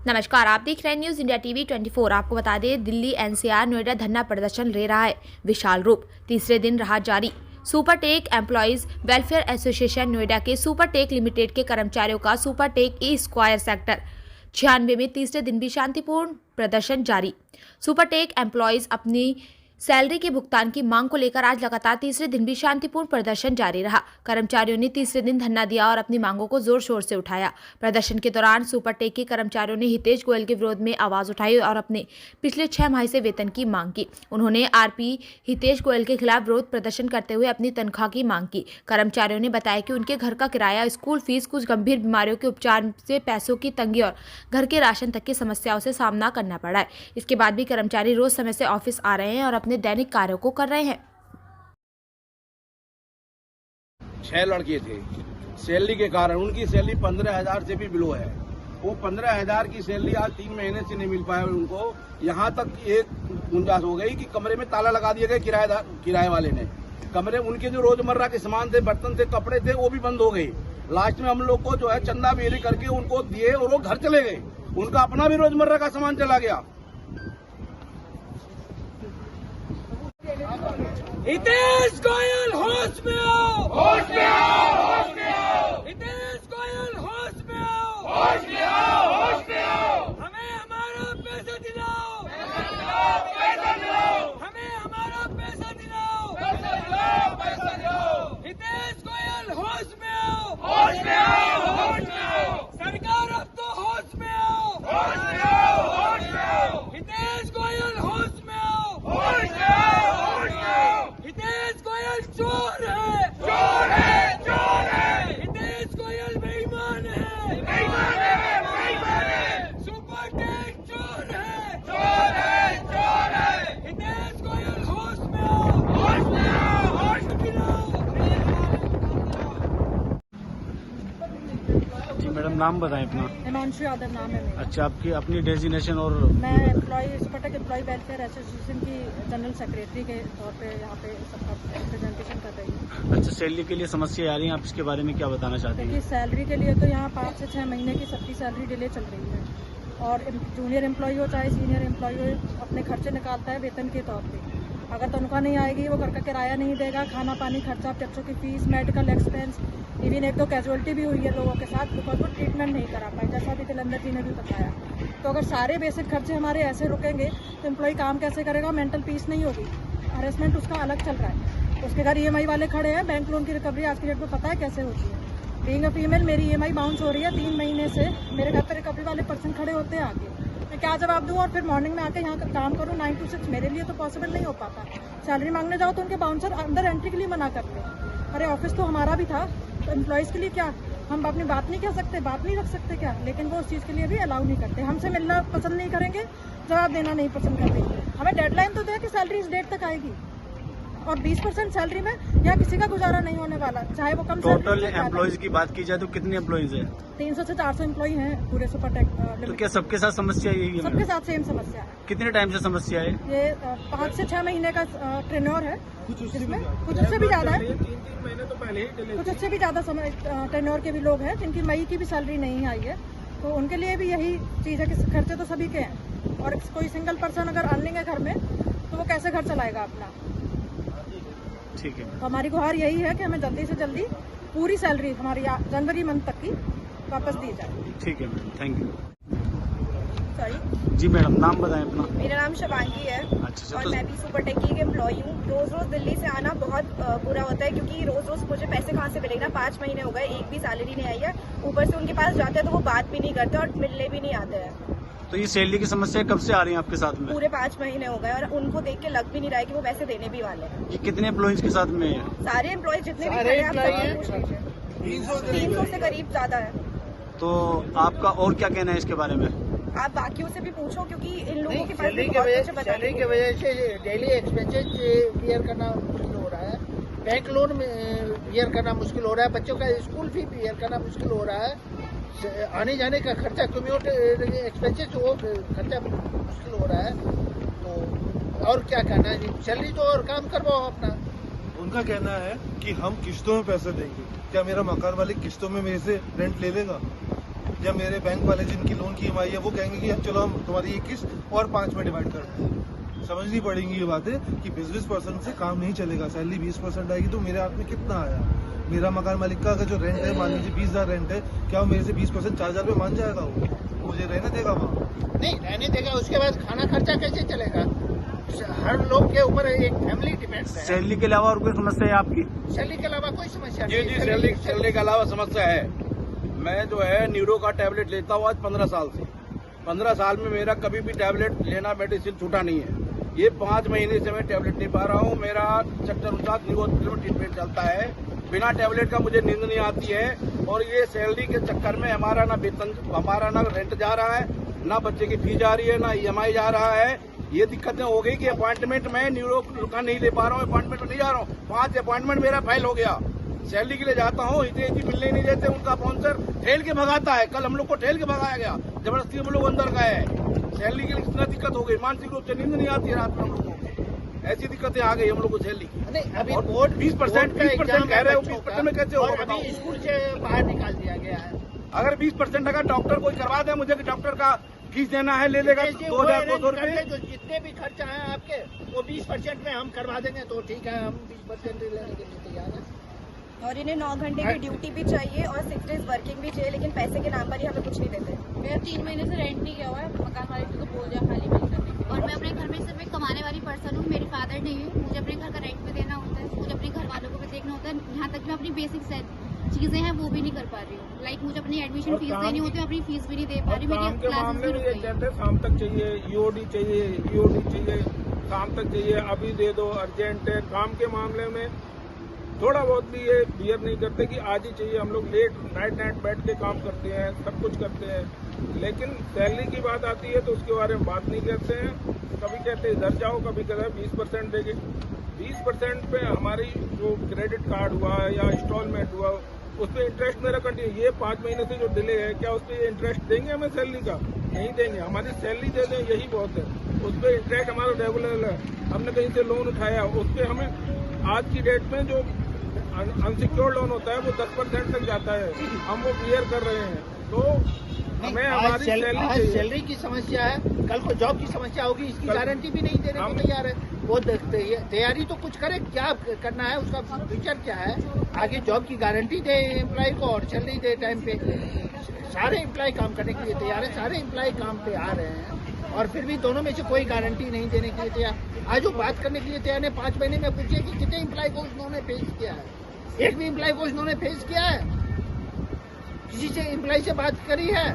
नमस्कार, आप देख रहे हैं न्यूज इंडिया टीवी 24। आपको बता दें, दिल्ली एनसीआर नोएडा धरना प्रदर्शन ले रहा है विशाल रूप। तीसरे दिन रहा जारी। Supertech employees welfare association Noida के सुपरटेक लिमिटेड के कर्मचारियों का सुपरटेक ई स्क्वायर सेक्टर 96 में तीसरे दिन भी शांतिपूर्ण प्रदर्शन जारी। सुपरटेक एम्प्लॉइज अपनी सैलरी के भुगतान की मांग को लेकर आज लगातार तीसरे दिन भी शांतिपूर्ण प्रदर्शन जारी रहा। कर्मचारियों ने तीसरे दिन धरना दिया और अपनी मांगों को जोर शोर से उठाया। प्रदर्शन के दौरान सुपरटेक के कर्मचारियों ने हितेश गोयल के विरोध में आवाज उठाई और अपने पिछले 6 माह से वेतन की मांग की। उन्होंने आरपी हितेश गोयल के खिलाफ विरोध प्रदर्शन करते हुए अपनी तनख्वाह की मांग की। कर्मचारियों ने बताया कि उनके घर का किराया, स्कूल फीस, कुछ गंभीर बीमारियों के उपचार से पैसों की तंगी और घर के राशन तक की समस्याओं से सामना करना पड़ा है। इसके बाद भी कर्मचारी रोज समय से ऑफिस आ रहे हैं और अपने दैनिक कार्यों को कर रहे हैं। 6 लड़के थे। सैलरी के कारण उनकी सैलरी 15,000 से भी बिलो है। वो 15,000 की सैलरी आज 3 महीने से नहीं मिल पाया उनको। यहाँ तक एक गुंजाइश हो गई कि कमरे में ताला लगा दिया गया किराए वाले ने। कमरे उनके जो रोजमर्रा के सामान थे, बर्तन थे, कपड़े थे, वो भी बंद हो गए। लास्ट में हम लोग को जो है चंदा बेरी करके उनको दिए और वो घर चले गए। उनका अपना भी रोजमर्रा का सामान चला गया। हितेश गोयल होश में आओ, होश में आओ, होश में आओ, हितेश गोयल होश में आओ, होश में आओ, होश में आओ। हमें हमारा पैसा दिलाओ, पैसा दिलाओ, पैसा दिलाओ, हमें हमारा पैसा दिलाओ, पैसा दिलाओ, पैसा दिलाओ। हितेश गोयल होश में आओ, होश में आओ, होश में आओ, सरकार अब तो होश में आओ, होश में आओ, होश में आओ, हितेश गोयल होश में आओ, होश में आओ, होश में आओ। हितेश गोयल चोर है, चोर है, चोर है, हितेश गोयल बेईमान है, बेईमान है, बेईमान है, सुपरटेक चोर है, चोर है, चोर है। हितेश गोयल होश में आओ, होश में आओ, होश में जी मैडम, नाम बताएं अपना। हिमांशु यादव नाम है मेरा। अच्छा, आपकी अपनी डेजिग्नेशन और मैं सुपरटेक एम्प्लॉय वेलफेयर एसोसिएशन की जनरल सेक्रेटरी के तौर पे यहाँ पे सबका रिप्रेजेंटेशन कर रही हूँ। अच्छा, सैलरी के लिए समस्या आ रही है, आप इसके बारे में क्या बताना चाहते क्योंकि हैं? सैलरी के लिए तो यहाँ 5 से 6 महीने की सबकी सैलरी डिले चल रही है और जूनियर एम्प्लॉय हो चाहे सीनियर एम्प्लॉय हो, अपने खर्चे निकालता है वेतन के तौर पर। अगर तनख्वाह नहीं आएगी, वो घर का किराया नहीं देगा, खाना पानी खर्चा, बच्चों की फीस, मेडिकल एक्सपेंस, इवन एक तो कैजुअलिटी भी हुई है लोगों के साथ बिकॉज वो ट्रीटमेंट नहीं करा पाए, जैसा अभी तिलंदर जी ने भी बताया। तो अगर सारे बेसिक खर्चे हमारे ऐसे रुकेंगे तो एम्प्लॉय काम कैसे करेगा? मेंटल पीस नहीं होगी। हरेसमेंट उसका अलग चल रहा है। उसके घर EMI वाले खड़े हैं। बैंक लोन की रिकवरी आज की डेट में पता है कैसे होती है? बीइंग अ फीमेल मेरी EMI बाउंस हो रही है 3 महीने से। मेरे घर पर रिकवरी वाले पर्सन खड़े होते हैं आगे, मैं क्या जवाब दूँ? और फिर मॉर्निंग में आके यहाँ काम करूँ 9 to 6, मेरे लिए तो पॉसिबल नहीं हो पाता। सैलरी मांगने जाओ तो उनके बाउंसर अंदर एंट्री के लिए मना करते हैं। अरे ऑफिस तो हमारा भी था, तो एम्प्लॉयज़ के लिए क्या हम अपनी बात नहीं कह सकते, बात नहीं रख सकते क्या? लेकिन वो उस चीज़ के लिए भी अलाउ नहीं करते। हमसे मिलना पसंद नहीं करेंगे, जवाब देना नहीं पसंद करते। हमें डेडलाइन तो दे कि सैलरी इस डेट तक आएगी और 20% सैलरी में यहाँ किसी का गुजारा नहीं होने वाला, चाहे वो कम। टोटल एम्प्लॉयज की बात की जाए तो कितने एम्प्लॉयज हैं? 300 से 400 एम्प्लॉय हैं पूरे सुपरटेक तो लिमिटेड। क्या सबके साथ समस्या यही है? सबके साथ सेम समस्या है। कितने टाइम से समस्या है? ये 5 से 6 महीने का ट्रेन्योर है, जिसमें कुछ उससे भी ज्यादा है, 3 महीने तो पहले ही कुछ उससे भी ज्यादा ट्रेन्योर के भी लोग हैं जिनकी मई की भी सैलरी नहीं आई है। तो उनके लिए भी यही चीज़ है कि खर्चे तो सभी के हैं और कोई सिंगल पर्सन अगर अर्निंग है घर में तो वो कैसे घर चलाएगा अपना? ठीक है। तो हमारी गुहार यही है कि हमें जल्दी से जल्दी पूरी सैलरी हमारी जनवरी मंथ तक की वापस दी जाए। ठीक है मैडम, थैंक यू। सॉरी जी मैडम, नाम बताएं अपना। मेरा नाम शिवांगी है अच्छा, और तो मैं भी सुपरटेक की एक एम्प्लॉई हूँ। रोज रोज दिल्ली से आना बहुत बुरा होता है क्योंकि रोज रोज मुझे पैसे कहाँ से मिलेगा? 5 महीने हो गए, एक भी सैलरी नहीं आई है। ऊपर से उनके पास जाते हैं तो वो बात भी नहीं करते और मिलने भी नहीं आते हैं। तो ये सैलरी की समस्या कब से आ रही है आपके साथ में? पूरे 5 महीने हो गए और उनको देख के लग भी नहीं रहा है कि वो पैसे देने भी वाले हैं। ये कितने एम्प्लॉयज के साथ में है? सारे एम्प्लॉय जितने भी खड़े हैं आप सबसे पूछ लीजिए, 300 से करीब ज्यादा है। तो आपका और क्या कहना है इसके बारे में? आप बाकियों से भी पूछो क्योंकि इन लोगों के पास सैलरी भी की बहुत कुछ बताने सैलरी की को है। वजह से डेली एक्सपेंसेस बियर करना मुश्किल हो रहा है, बैंक लोन बियर करना मुश्किल हो रहा है, बच्चों का स्कूल फी बियर करना मुश्किल हो रहा है, आने जाने का खर्चा कम्यूट एक्सपेंसेस वो खर्चा मुश्किल हो रहा है। तो और क्या कहना है? सैलरी तो और काम करवाओ अपना। उनका कहना है कि हम किस्तों में पैसे देंगे। क्या मेरा मकान मालिक किस्तों में मेरे से रेंट ले लेगा? या मेरे बैंक वाले जिनकी लोन की EMI है वो कहेंगे कि चलो हम तुम्हारी 21 और 5 में डिवाइड करते हैं। समझनी पड़ेंगी ये बातें कि बिजनेस पर्सन से काम नहीं चलेगा। सैलरी 20% आएगी तो मेरे हाथ में कितना आया। मेरा मकान मालिक का अगर जो रेंट है मान लीजिए 20,000 रेंट है, क्या वो मेरे से 20% 4,000 रुपये मान जाएगा? वो मुझे रहने देगा वहाँ? नहीं रहने देगा। उसके बाद खाना खर्चा कैसे चलेगा? हर लोग के ऊपर एक फैमिली डिपेंड है। सैलरी के अलावा और कोई समस्या है आपकी? सैलरी के अलावा कोई समस्या जी नहीं। जी, सैलरी के अलावा समस्या है। मैं जो है न्यूरो का टैबलेट लेता हूँ आज 15 साल से। 15 साल में मेरा कभी भी टैबलेट लेना मेडिसिन छूटा नहीं है। ये 5 महीने से मैं टैबलेट नहीं पा रहा हूँ। मेरा चक्कर 49 ट्रीटमेंट चलता है। बिना टैबलेट का मुझे नींद नहीं आती है। और ये सैलरी के चक्कर में हमारा ना वेतन, हमारा ना रेंट जा रहा है, ना बच्चे की फीस जा रही है, ना EMI जा रहा है। ये दिक्कतें हो गई कि अपॉइंटमेंट मैं न्यूरो का नहीं ले पा रहा हूँ, अपॉइंटमेंट नहीं जा रहा हूँ। 5 अपॉइंटमेंट मेरा फेल हो गया। सैलरी के लिए जाता हूँ, इतनी मिलने नहीं देते। उनका स्पॉन्सर ठेल के भगाता है। कल हम लोग को ठेल के भगाया गया, जबरदस्ती हम लोग अंदर गए। सैलरी के लिए इतना दिक्कत हो गई, मानसिक रूप से नींद नहीं आती रात में हम लोगों को। ऐसी दिक्कतें आ गई हम लोग को सैलरी की। नहीं अभी और बोर्ड 20% कह रहे हो, 20% में कैसे होगा? अभी स्कूल से बाहर निकाल दिया गया है। अगर 20% अगर डॉक्टर कोई करवा दे, मुझे कि डॉक्टर का फीस देना है, ले लेगा 2,200 रुपये। जो जितने भी खर्चा है आपके वो 20% में हम करवा देंगे तो ठीक है, हम 20% लेने के लिए तैयार है। और इन्हें 9 घंटे की ड्यूटी भी चाहिए और 6 डेज वर्किंग भी चाहिए, लेकिन पैसे के नाम पर ही हमें कुछ नहीं देते। मेरा 3 महीने से रेंट नहीं किया हुआ है। मकान मालिक तो बोल दिया खाली बिल करने के। और मैं अपने घर में सिर्फ एक कमाने वाली पर्सन हूँ। मेरे फादर नहीं है। मुझे अपने घर का रेंट पे देना होता है, मुझे अपने घर वालों को भी देखना होता है। यहाँ तक मैं अपनी बेसिक चीजें हैं वो भी नहीं कर पा रही हूँ। लाइक मुझे अपनी एडमिशन फीस देनी होती है, अपनी फीस भी नहीं दे पा रही। मेरी क्लासेस भी रुक गई। कहते हैं शाम तक चाहिए, EOD चाहिए, शाम तक चाहिए, अभी दे दो, अर्जेंट है। काम के मामले में थोड़ा बहुत भी ये बियर नहीं करते कि आज ही चाहिए। हम लोग लेट नाइट बैठ के काम करते हैं, सब कुछ करते हैं, लेकिन सैलरी की बात आती है तो उसके बारे में बात नहीं करते हैं। कभी कहते हैं इधर जाओ, कभी कहते हैं 20% देंगे। 20% पे हमारी जो क्रेडिट कार्ड हुआ या इंस्टॉलमेंट हुआ उस पर इंटरेस्ट मेरा कंटिन्यू। ये 5 महीने से जो डिले है, क्या उस पर इंटरेस्ट देंगे हमें सैलरी का? नहीं देंगे। हमारी सैलरी दे दें यही बहुत है। उस पर इंटरेस्ट हमारा रेगुलर है। हमने कहीं से लोन उठाया, उस पर हमें आज की डेट में जो अनसिक्योर्ड लोन होता है वो 10% तक जाता है। हम वो क्लियर कर रहे हैं। तो हमें हमारी सैलरी की समस्या है, कल को जॉब की समस्या होगी, इसकी गारंटी भी नहीं देने को तैयार है। वो तैयारी तो कुछ करे, क्या करना है उसका फ्यूचर क्या है, आगे जॉब की गारंटी दे एम्प्लॉय को और सैलरी दे टाइम पे। सारे एम्प्लॉय काम करने के लिए तैयार है, सारे एम्प्लॉय काम पे आ रहे हैं और फिर भी दोनों में से कोई गारंटी नहीं देने के लिए तैयार। आज वो बात करने के लिए तैयार है। 5 महीने में पूछिए कि कितने एम्प्लॉय को उन्होंने फेस किया है? एक भी एम्प्लॉय को उन्होंने फेस किया है? किसी से एम्प्लॉय से बात करी है?